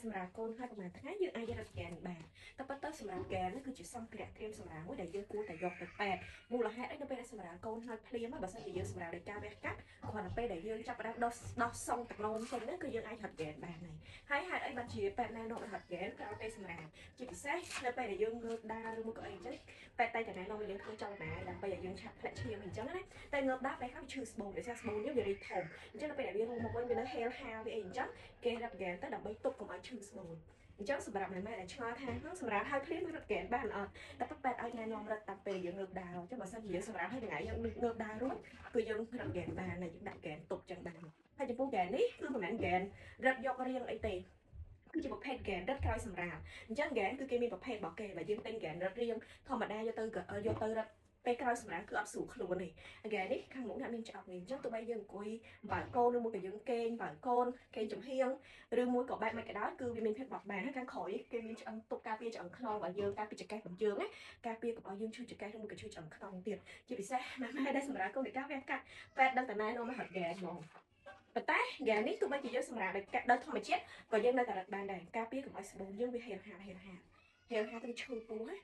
សម្រាប់កូនហើយប្រហែលថ្ងៃយើងអាចរត់ហ្គេនបានតែប៉ុន្តែសម្រាប់ហ្គេននេះគឺជាសម្ភារៈត្រៀមសម្រាប់មួយដែលយើងគួរតែយកទៅពេទ្យមូលហេតុអីនៅពេលដែលសម្រាប់កូនហើយភ្លាមបើសិនជាយើងសម្រាប់ដោយការវះកាត់គ្រាន់តែពេលដែលយើងចាប់ផ្ដើមដោះសុងទឹកនោមចេញហ្នឹងគឺយើងអាចរត់ហ្គេនបានហើយហេតុអីបានជាពេទ្យណែនាំឲ្យរត់ហ្គេនក្រោយពេលសម្រាប់ជាពិសេសនៅពេលដែលយើងងើបដើរឬមួយក៏អីចឹងពេទ្យតែណែនាំឲ្យយើងធ្វើចលនាដើម្បីឲ្យយើងឆាប់ធ្លាក់ឈាមអីចឹងណាតែងើបដើរបែរហើយឈឺស្បូនដោយសារស្បូនយើងវារីកធំអញ្ចឹងនៅពេលដែលវារួមមកវិញវានៅហេលហាលវាអីអញ្ចឹងគេរត់ហ្គេនទៅដើម្បីទប់កុំឲ្យឈឺស្បូនអញ្ចឹងសម្រាប់ម៉ែដែលឆ្ងល់ថាសម្រាប់ហើយភ្លាមរត់ហ្គេនបានអត់តែពេទ្យឲ្យណែនាំរត់តាំងពេលយើងងើបដើរអញ្ចឹងបើសិនជាយើងសម្រាប់ហើយថ្ងៃយើងងើបដើររួចគឺយើងរត់ហ្គេនបានហើយយើងដាក់ហ្គេនទប់ចឹងបានហើយចំពោះហ្គេននេះគឺមិនមែនហ្គេនរត់យករៀងអីទេគឺជាប្រភេទហ្គេនរត់ក្រោយសម្រាប់អញ្ចឹងហ្គេនគឺគេមានប្រភេទរបស់គេបើយើងទិញហ្គេនរត់រៀងធម្មតាយកទៅរត់ពេលក្រោយសម្រាប់គឺអត់ស្រួលខ្លួនទេហ្គេននេះខាងមុខអ្នកមានឆ្អឹងវិញអញ្ចឹងទោះបីយើងអង្គុយបើកូនឬមួយក៏យើងគេងបើកូនគេងចំហៀងឬមួយក៏បែបមិនក៏ដោយគឺវាមានភាពបត់បែនហើយខាងក្រោយគេមានឆ្អឹងទប់ការពារឆ្អឹងខ្នងរបស់យើងការពារចង្កេះរបស់យើងណាការពារកុំឲ្យយើងឈឺចង្កេះឬមួយក៏ឈឺឆ្អឹងខ្នងទៀតជាពិសេសម៉ែដែលសម្រាប់កូននៃការវះកាត់ពេទ្យដឹងតែណែនាំមកហត់ហ្គេនហ្មងប៉ុន្តែហ្គេននេះទោះបីជាយើងសម្រាប់ដោយធម្មជាតិក៏យើងនៅតែរត់បានដែរការពារកុំឲ្យស្បូនយើងវាហេលហាទៅឈឺពោះណា